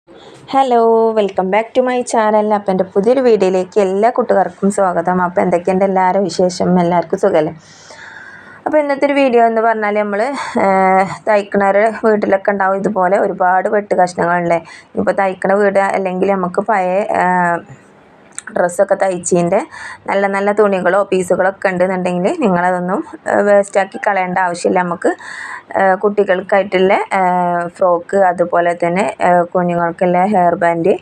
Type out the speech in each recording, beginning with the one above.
Hello, welcome back to my channel. അപ്പം എൻ്റെ പുതിയൊരു വീഡിയോയിലേക്ക് എല്ലാ കൂട്ടുകാർക്കും സ്വാഗതം. അപ്പോൾ എന്തൊക്കെയുണ്ട് എല്ലാവരും വിശേഷം? എല്ലാവർക്കും സുഖമല്ലേ? അപ്പോൾ ഇന്നത്തെ ഒരു വീഡിയോ എന്ന് പറഞ്ഞാൽ നമ്മൾ തയ്ക്കണവർ വീട്ടിലൊക്കെ ഉണ്ടാവും ഇതുപോലെ ഒരുപാട് വെട്ട് കഷ്ണങ്ങളുണ്ട്. ഇപ്പോൾ തയ്ക്കണ വീട് അല്ലെങ്കിൽ നമുക്ക് പഴയ ഡ്രസ്സൊക്കെ തയ്ച്ചതിൻ്റെ നല്ല നല്ല തുണികളോ പീസുകളൊക്കെ ഉണ്ടെന്നുണ്ടെങ്കിൽ നിങ്ങളതൊന്നും വേസ്റ്റാക്കി കളയേണ്ട ആവശ്യമില്ല. നമുക്ക് കുട്ടികൾക്കായിട്ടുള്ള ഫ്രോക്ക്, അതുപോലെ തന്നെ കുഞ്ഞുങ്ങൾക്കുള്ള ഹെയർ ബാൻഡ്,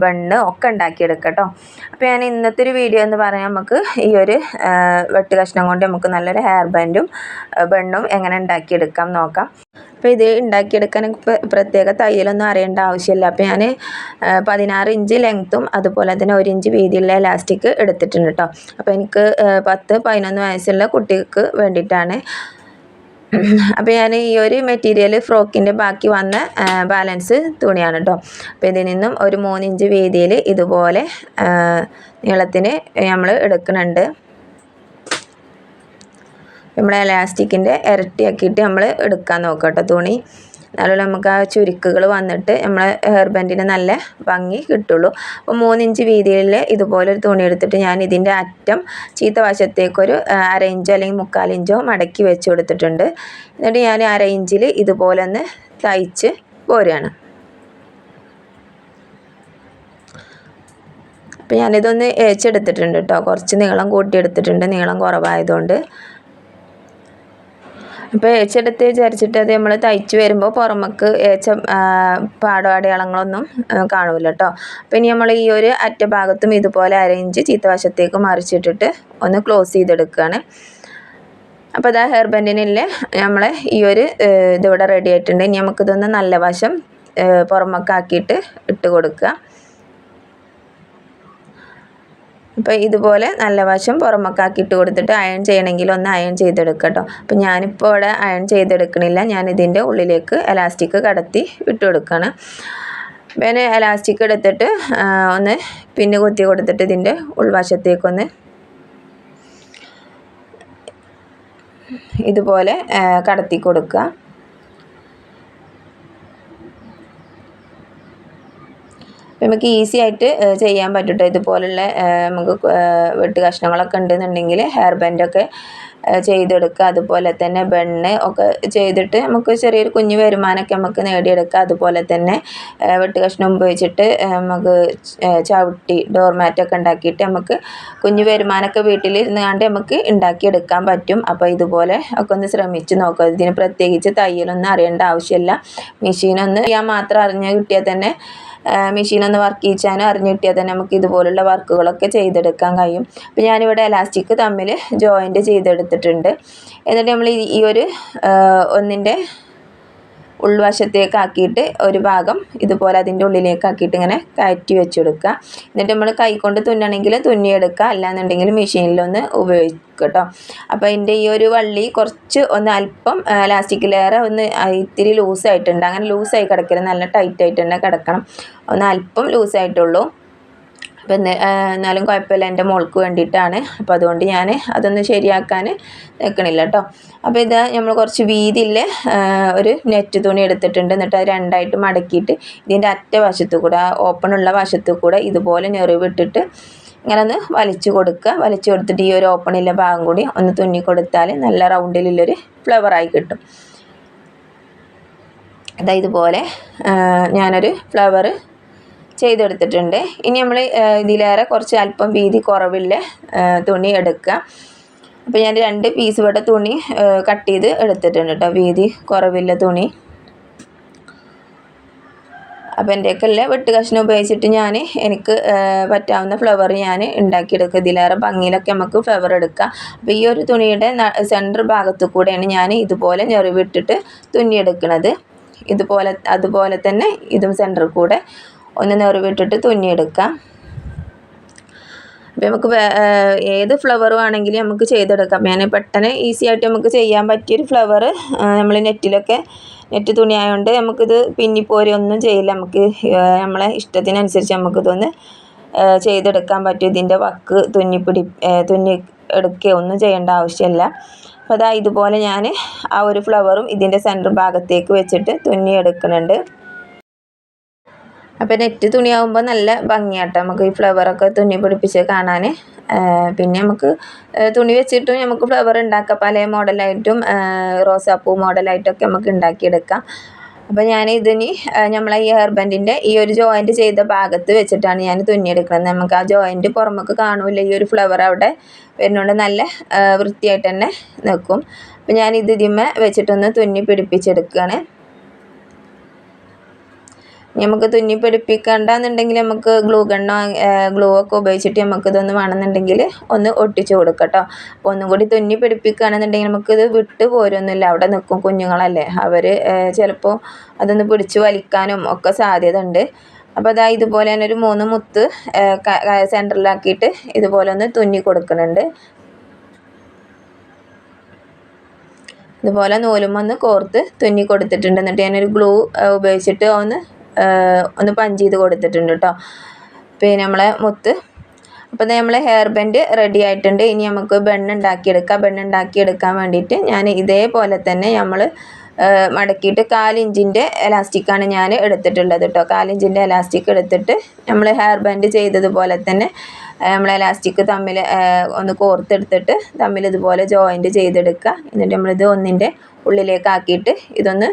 ബണ്ണ് ഒക്കെ ഉണ്ടാക്കിയെടുക്കാം കേട്ടോ. അപ്പോൾ ഞാൻ ഇന്നത്തെ ഒരു വീഡിയോ എന്ന് പറയാൻ നമുക്ക് ഈ ഒരു വെട്ട് കഷ്ണം കൊണ്ട് നമുക്ക് നല്ലൊരു ഹെയർ ബാൻഡും ബണ്ണും എങ്ങനെ ഉണ്ടാക്കിയെടുക്കാം നോക്കാം. അപ്പോൾ ഇത് ഉണ്ടാക്കിയെടുക്കാൻ പ്രത്യേക തയ്യലൊന്നും അറിയേണ്ട ആവശ്യമില്ല. അപ്പോൾ ഞാൻ 16 ഇഞ്ച് ലെങ്ത്തും അതുപോലെ തന്നെ 1 ഇഞ്ച് വീതിയുള്ള ഇലാസ്റ്റിക് എടുത്തിട്ടുണ്ട് കേട്ടോ. അപ്പോൾ എനിക്ക് 10-11 വയസ്സുള്ള കുട്ടികൾക്ക് വേണ്ടിയിട്ടാണ്. അപ്പോൾ ഞാൻ ഈ ഒരു മെറ്റീരിയൽ ഫ്രോക്കിൻ്റെ ബാക്കി വന്ന ബാലൻസ് തുണിയാണ് കേട്ടോ. അപ്പോൾ ഇതിൽ നിന്നും ഒരു 3 ഇഞ്ച് വീതിയിൽ ഇതുപോലെ നീളത്തിന് നമ്മൾ എടുക്കുന്നുണ്ട്. നമ്മൾ എലാസ്റ്റിക്കിൻ്റെ ഇരട്ടിയാക്കിയിട്ട് നമ്മൾ എടുക്കാൻ നോക്കാം കേട്ടോ തുണി. അതുപോലെ നമുക്ക് ആ ചുരുക്കുകൾ വന്നിട്ട് നമ്മളെ ഹെയർ ബാൻഡിന് നല്ല ഭംഗി കിട്ടുള്ളൂ. അപ്പോൾ 3 ഇഞ്ച് വീതിയിൽ ഇതുപോലൊരു തുണി എടുത്തിട്ട് ഞാൻ ഇതിൻ്റെ അറ്റം ചീത്ത വശത്തേക്കൊരു 1/2 ഇഞ്ചോ അല്ലെങ്കിൽ 1/4 ഇഞ്ചോ മടക്കി വെച്ച് കൊടുത്തിട്ടുണ്ട്. എന്നിട്ട് ഞാൻ 1/2 ഇഞ്ചിൽ ഇതുപോലെ ഒന്ന് തയ്ച്ച് പോരുകയാണ്. അപ്പോൾ ഞാനിതൊന്ന് ഏച്ചെടുത്തിട്ടുണ്ട് കേട്ടോ. കുറച്ച് നീളം കൂട്ടിയെടുത്തിട്ടുണ്ട്, നീളം കുറവായതുകൊണ്ട്. ഇപ്പോൾ ഏച്ചെടുത്ത് വിചാരിച്ചിട്ട് അത് നമ്മൾ തയ്ച്ച് വരുമ്പോൾ പുറമേക്ക് ഏച്ച പാടോ അടയാളങ്ങളൊന്നും കാണൂല കേട്ടോ. അപ്പോൾ ഇനി നമ്മൾ ഈ ഒരു അറ്റഭാഗത്തും ഇതുപോലെ 1/2 ഇഞ്ച് ചീത്ത വശത്തേക്ക് മറിച്ചിട്ടിട്ട് ഒന്ന് ക്ലോസ് ചെയ്തെടുക്കുകയാണ്. അപ്പോൾ ഇതാ ഹെയർ ബാൻഡിനില്ലേ നമ്മളെ ഈ ഒരു ഇതിവിടെ റെഡി ആയിട്ടുണ്ട്. ഇനി നമുക്കിതൊന്ന് നല്ല വശം പുറമേക്കാക്കിയിട്ട് ഇട്ട് കൊടുക്കുക. അപ്പോൾ ഇതുപോലെ നല്ല വശം പുറമേക്കാക്കിയിട്ട് കൊടുത്തിട്ട് അയൺ ചെയ്യണമെങ്കിൽ ഒന്ന് അയൺ ചെയ്തെടുക്കുക കേട്ടോ. അപ്പോൾ ഞാനിപ്പോൾ ഇവിടെ അയൺ ചെയ്തെടുക്കണില്ല, ഞാനിതിൻ്റെ ഉള്ളിലേക്ക് എലാസ്റ്റിക് കടത്തി ഇട്ട് കൊടുക്കുകയാണ്. പിന്നെ എലാസ്റ്റിക് എടുത്തിട്ട് ഒന്ന് പിന്ന് കുത്തി കൊടുത്തിട്ട് ഇതിൻ്റെ ഉൾവശത്തേക്കൊന്ന് ഇതുപോലെ കടത്തി കൊടുക്കുക. നമുക്ക് ഈസി ആയിട്ട് ചെയ്യാൻ പറ്റും. ഇതുപോലുള്ള നമുക്ക് വെട്ട് കഷ്ണങ്ങളൊക്കെ ഉണ്ടെന്നുണ്ടെങ്കിൽ ഹെയർ ബാൻഡൊക്കെ ചെയ്തെടുക്കുക. അതുപോലെ തന്നെ ബണ്ണ് ഒക്കെ ചെയ്തിട്ട് നമുക്ക് ചെറിയൊരു കുഞ്ഞു വരുമാനമൊക്കെ നമുക്ക് നേടിയെടുക്കുക. അതുപോലെ തന്നെ വെട്ട് കഷ്ണം ഉപയോഗിച്ചിട്ട് നമുക്ക് ചവിട്ടി ഡോർമാറ്റൊക്കെ ഉണ്ടാക്കിയിട്ട് നമുക്ക് കുഞ്ഞു വരുമാനമൊക്കെ വീട്ടിലിരുന്നാണ്ട് നമുക്ക് ഉണ്ടാക്കിയെടുക്കാൻ പറ്റും. അപ്പോൾ ഇതുപോലെ ഒക്കെ ഒന്ന് ശ്രമിച്ച് നോക്കുക. ഇതിന് പ്രത്യേകിച്ച് തയ്യലൊന്നും അറിയേണ്ട ആവശ്യമില്ല. മെഷീനൊന്ന് ചെയ്യാൻ മാത്രം അറിഞ്ഞ് കിട്ടിയാൽ തന്നെ, മെഷീനൊന്ന് വർക്ക് ചെയ്യിച്ചാനും അറിഞ്ഞു കിട്ടിയാൽ തന്നെ നമുക്ക് ഇതുപോലുള്ള വർക്കുകളൊക്കെ ചെയ്തെടുക്കാൻ കഴിയും. അപ്പോൾ ഞാനിവിടെ എലാസ്റ്റിക് തമ്മിൽ ജോയിൻറ്റ് ചെയ്തെടുത്തിട്ടുണ്ട്. എന്നിട്ട് നമ്മൾ ഈ ഒരു ഒന്നിൻ്റെ ഉൾവശത്തേക്കാക്കിയിട്ട് ഒരു ഭാഗം ഇതുപോലെ അതിൻ്റെ ഉള്ളിലേക്കാക്കിയിട്ട് ഇങ്ങനെ കയറ്റി വെച്ചെടുക്കുക. എന്നിട്ട് നമ്മൾ കൈകൊണ്ട് തുന്നണമെങ്കിൽ തുന്നിയെടുക്കുക, അല്ലാന്നുണ്ടെങ്കിൽ മെഷീനിലൊന്ന് ഉപയോഗിക്കുക കേട്ടോ. അപ്പോൾ അതിൻ്റെ ഈ ഒരു വള്ളി കുറച്ച് ഒന്ന് അല്പം ലാസ്റ്റിക്കിലേറെ ഒന്ന് ഇത്തിരി ലൂസായിട്ടുണ്ട്. അങ്ങനെ ലൂസായി കിടക്കരുത്, നല്ല ടൈറ്റായിട്ട് തന്നെ കിടക്കണം. ഒന്ന് അല്പം ലൂസായിട്ടുള്ളൂ. അപ്പം എന്നാലും കുഴപ്പമില്ല, എൻ്റെ മോൾക്ക് വേണ്ടിയിട്ടാണ്. അപ്പോൾ അതുകൊണ്ട് ഞാൻ അതൊന്ന് ശരിയാക്കാൻ നിൽക്കണില്ല കേട്ടോ. അപ്പോൾ ഇത് നമ്മൾ കുറച്ച് വീതിയിൽ ഒരു നെറ്റ് തുണി എടുത്തിട്ടുണ്ട്. എന്നിട്ട് അത് രണ്ടായിട്ട് മടക്കിയിട്ട് ഇതിൻ്റെ അറ്റ വശത്തു കൂടെ, ഓപ്പണുള്ള വശത്തു കൂടെ ഇതുപോലെ ഞെറിവിട്ടിട്ട് ഇങ്ങനെ ഒന്ന് വലിച്ചു കൊടുക്കുക. വലിച്ചു കൊടുത്തിട്ട് ഈ ഒരു ഓപ്പണിലെ ഭാഗം കൂടി ഒന്ന് തുന്നി കൊടുത്താൽ നല്ല റൗണ്ടിലുള്ളൊരു ഫ്ലവറായി കിട്ടും. ഇതുപോലെ ഞാനൊരു ഫ്ലവർ ചെയ്തെടുത്തിട്ടുണ്ട്. ഇനി നമ്മൾ ഇതിലേറെ കുറച്ച് അല്പം വീതി കുറവില്ല തുണി എടുക്കുക. അപ്പോൾ ഞാൻ 2 പീസ് ഇവിടെ തുണി കട്ട് ചെയ്ത് എടുത്തിട്ടുണ്ട് കേട്ടോ, വീതി കുറവില്ല തുണി. അപ്പോൾ എൻ്റെയൊക്കെ വെട്ട് കഷ്ണം ഉപയോഗിച്ചിട്ട് എനിക്ക് പറ്റാവുന്ന ഫ്ലവർ ഞാൻ ഉണ്ടാക്കിയെടുക്കുക. ഇതിലേറെ ഭംഗിയിലൊക്കെ നമുക്ക് ഫ്ലവർ എടുക്കാം. അപ്പോൾ ഈ ഒരു തുണിയുടെ സെൻറ്റർ ഭാഗത്തു കൂടെയാണ് ഞാൻ ഇതുപോലെ ഞെറിവിട്ടിട്ട് തുന്നിയെടുക്കുന്നത്. അതുപോലെ തന്നെ ഇതും സെൻറ്ററിൽ കൂടെ ഒന്ന് ഞെറിവിട്ടിട്ട് തുന്നിയെടുക്കാം. അപ്പോൾ നമുക്ക് ഏത് ഫ്ലവറും ആണെങ്കിലും നമുക്ക് ചെയ്തെടുക്കാം. ഞാൻ പെട്ടെന്ന് ഈസി ആയിട്ട് നമുക്ക് ചെയ്യാൻ പറ്റിയൊരു ഫ്ലവർ, നമ്മൾ നെറ്റ് തുണി ആയതുകൊണ്ട് നമുക്കിത് പിന്നിപ്പോരി ഒന്നും ചെയ്യില്ല. നമുക്ക് നമ്മളെ ഇഷ്ടത്തിനനുസരിച്ച് നമുക്കിതൊന്ന് ചെയ്തെടുക്കാൻ പറ്റും. ഇതിൻ്റെ വക്ക് തുന്നി എടുക്കുകയോ ഒന്നും ചെയ്യേണ്ട ആവശ്യമില്ല. അപ്പോൾ അതാ ഇതുപോലെ ഞാൻ ആ ഒരു ഫ്ലവറും ഇതിൻ്റെ സെൻറ്റർ ഭാഗത്തേക്ക് വെച്ചിട്ട് തുന്നി എടുക്കുന്നുണ്ട്. അപ്പോൾ നെറ്റ് തുണിയാകുമ്പോൾ നല്ല ഭംഗിയാട്ടോ നമുക്ക് ഈ ഫ്ലവറൊക്കെ തുന്നി പിടിപ്പിച്ച് കാണാൻ. പിന്നെ നമുക്ക് തുണി വെച്ചിട്ടും നമുക്ക് ഫ്ലവർ ഉണ്ടാക്കാം, പല മോഡലായിട്ടും റോസാപ്പൂ മോഡലായിട്ടൊക്കെ നമുക്ക് ഉണ്ടാക്കിയെടുക്കാം. അപ്പോൾ ഞാൻ ഇതിന് നമ്മളെ ഈ ഹെയർ ബാൻഡിൻ്റെ ഈ ഒരു ജോയിൻറ്റ് ചെയ്ത ഭാഗത്ത് വെച്ചിട്ടാണ് ഞാൻ തുന്നിയെടുക്കുന്നത്. നമുക്ക് ആ ജോയിൻറ്റ് പുറമൊക്കെ കാണില്ല, ഈ ഒരു ഫ്ലവർ അവിടെ വരുന്നതുകൊണ്ട് നല്ല വൃത്തിയായിട്ട് തന്നെ നിൽക്കും. അപ്പോൾ ഞാൻ ഇതിന്മേ വെച്ചിട്ടൊന്ന് തുന്നി പിടിപ്പിച്ചെടുക്കുകയാണ്. നമുക്ക് തുന്നി പിടിപ്പിക്കേണ്ടെന്നുണ്ടെങ്കിൽ നമുക്ക് ഗ്ലൂ ഒക്കെ ഉപയോഗിച്ചിട്ട് നമുക്കിതൊന്ന് വേണമെന്നുണ്ടെങ്കിൽ ഒന്ന് ഒട്ടിച്ച് കൊടുക്കാം കേട്ടോ. അപ്പോൾ ഒന്നും കൂടി തുന്നി പിടിപ്പിക്കുകയാണെന്നുണ്ടെങ്കിൽ നമുക്കിത് വിട്ട് പോരൊന്നുമില്ല, അവിടെ നിൽക്കും, കുഞ്ഞുങ്ങളല്ലേ, അവർ ചിലപ്പോൾ അതൊന്ന് പിടിച്ച് വലിക്കാനും ഒക്കെ സാധ്യത ഉണ്ട്. അപ്പോൾ അതാ ഇതുപോലെ തന്നെ ഒരു 3 മുത്ത് സെൻറ്ററിലാക്കിയിട്ട് ഇതുപോലെ ഒന്ന് തുന്നി കൊടുക്കുന്നുണ്ട്. ഇതുപോലെ നൂലുമൊന്ന് കോർത്ത് തുന്നി കൊടുത്തിട്ടുണ്ട്. എന്നിട്ട് ഞാനൊരു ഗ്ലൂ ഉപയോഗിച്ചിട്ട് ഒന്ന് പഞ്ച് ചെയ്ത് കൊടുത്തിട്ടുണ്ട് കേട്ടോ. പിന്നെ നമ്മളെ മുത്ത്. അപ്പോൾ നമ്മളെ ഹെയർ ബാൻഡ് റെഡി ആയിട്ടുണ്ട്. ഇനി നമുക്ക് ബണ്ണ് ഉണ്ടാക്കിയെടുക്കാൻ വേണ്ടിയിട്ട് ഞാൻ ഇതേപോലെ തന്നെ നമ്മൾ മടക്കിയിട്ട് 1/4 ഇഞ്ചിൻ്റെ എലാസ്റ്റിക്കാണ് ഞാൻ എടുത്തിട്ടുള്ളത് കേട്ടോ. 1/4 ഇഞ്ചിൻ്റെ എലാസ്റ്റിക് എടുത്തിട്ട് നമ്മൾ ഹെയർ ബാൻഡ് ചെയ്തതുപോലെ തന്നെ നമ്മൾ എലാസ്റ്റിക് തമ്മിൽ ഒന്ന് കോർത്തെടുത്തിട്ട് തമ്മിൽ ഇതുപോലെ ജോയിൻറ്റ് ചെയ്തെടുക്കുക. എന്നിട്ട് നമ്മളിത് ഒന്നിൻ്റെ ഉള്ളിലേക്ക് ആക്കിയിട്ട് ഇതൊന്ന്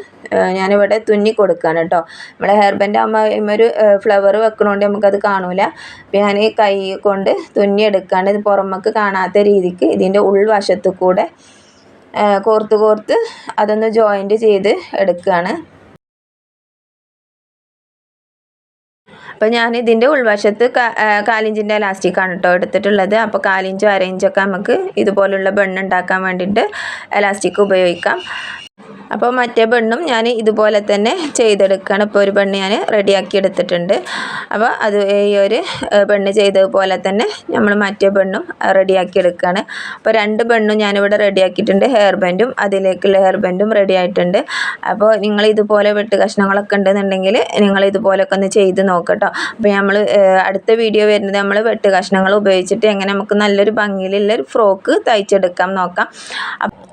ഞാനിവിടെ തുന്നി കൊടുക്കുകയാണ് കേട്ടോ. നമ്മളെ ഹെയർ ബാൻഡ് ആകുമ്പോൾ ഒരു ഫ്ലവർ വെക്കണോണ്ട് നമുക്കത് കാണൂല. അപ്പോൾ ഞാൻ കൈ കൊണ്ട് തുന്നിയെടുക്കാണ്ട് ഇത് പുറമേക്ക് കാണാത്ത രീതിക്ക് ഇതിൻ്റെ ഉൾവശത്ത് കൂടെ കോർത്ത് അതൊന്ന് ജോയിൻറ്റ് ചെയ്ത് എടുക്കുകയാണ്. അപ്പോൾ ഞാൻ ഇതിൻ്റെ ഉൾവശത്ത് 1/4 ഇഞ്ചിൻ്റെ എലാസ്റ്റിക്കാണ് കേട്ടോ എടുത്തിട്ടുള്ളത്. അപ്പോൾ 1/4 ഇഞ്ചോ 1/2 ഇഞ്ചൊക്കെ നമുക്ക് ഇതുപോലുള്ള ബണ്ണ് ഉണ്ടാക്കാൻ വേണ്ടിയിട്ട് എലാസ്റ്റിക് ഉപയോഗിക്കാം. അപ്പോൾ മറ്റേ ബണ്ണും ഞാൻ ഇതുപോലെ തന്നെ ചെയ്തെടുക്കുകയാണ്. ഇപ്പോൾ ഒരു ബണ്ണ് ഞാൻ റെഡിയാക്കി എടുത്തിട്ടുണ്ട്. അപ്പോൾ അത് ഈ ഒരു ബണ്ണ് ചെയ്തതുപോലെ തന്നെ നമ്മൾ മറ്റേ ബണ്ണും റെഡിയാക്കി എടുക്കുകയാണ്. അപ്പോൾ 2 ബണ്ണും ഞാനിവിടെ റെഡിയാക്കിയിട്ടുണ്ട്. ഹെയർ ബാൻഡും അതിലേക്കുള്ള ഹെയർ ബാൻഡും റെഡി ആയിട്ടുണ്ട്. അപ്പോൾ നിങ്ങൾ ഇതുപോലെ വെട്ട് കഷ്ണങ്ങളൊക്കെ ഉണ്ടെന്നുണ്ടെങ്കിൽ നിങ്ങൾ ഇതുപോലെയൊക്കെ ഒന്ന് ചെയ്ത് നോക്കട്ടോ. അപ്പോൾ നമ്മൾ അടുത്ത വീഡിയോ വരുന്നത് നമ്മൾ വെട്ട് കഷ്ണങ്ങൾ ഉപയോഗിച്ചിട്ട് എങ്ങനെ നമുക്ക് നല്ലൊരു ഭംഗിയിലുള്ളൊരു ഫ്രോക്ക് തയ്ച്ചെടുക്കാം നോക്കാം.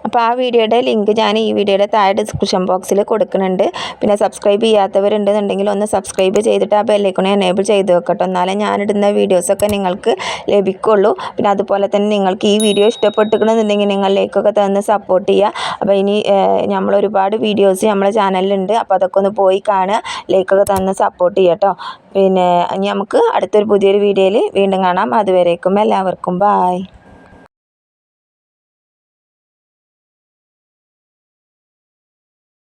അപ്പോൾ ആ വീഡിയോയുടെ ലിങ്ക് ഞാൻ ഈ വീഡിയോയുടെ താഴെ ഡിസ്ക്രിപ്ഷൻ ബോക്സിൽ കൊടുക്കുന്നുണ്ട്. പിന്നെ സബ്സ്ക്രൈബ് ചെയ്യാത്തവരുണ്ടെന്നുണ്ടെങ്കിൽ ഒന്ന് സബ്സ്ക്രൈബ് ചെയ്തിട്ട് ആ ബെല്ലൈക്കൺ എനേബിൾ ചെയ്ത് വെക്കട്ടോ. എന്നാലേ ഞാനിടുന്ന വീഡിയോസൊക്കെ നിങ്ങൾക്ക് ലഭിക്കുള്ളൂ. പിന്നെ അതുപോലെ തന്നെ നിങ്ങൾക്ക് ഈ വീഡിയോ ഇഷ്ടപ്പെട്ടിട്ടുണ്ടെന്നുണ്ടെങ്കിൽ നിങ്ങൾ ലൈക്കൊക്കെ തന്ന് സപ്പോർട്ട് ചെയ്യുക. അപ്പോൾ ഇനി നമ്മൾ ഒരുപാട് വീഡിയോസ് നമ്മളെ ചാനലിലുണ്ട്. അപ്പോൾ അതൊക്കെ ഒന്ന് പോയി കാണുക, ലൈക്കൊക്കെ തന്ന് സപ്പോർട്ട് ചെയ്യുക കേട്ടോ. പിന്നെ ഇനി നമുക്ക് അടുത്തൊരു പുതിയൊരു വീഡിയോയിൽ വീണ്ടും കാണാം. അതുവരേക്കും എല്ലാവർക്കും ബായ്.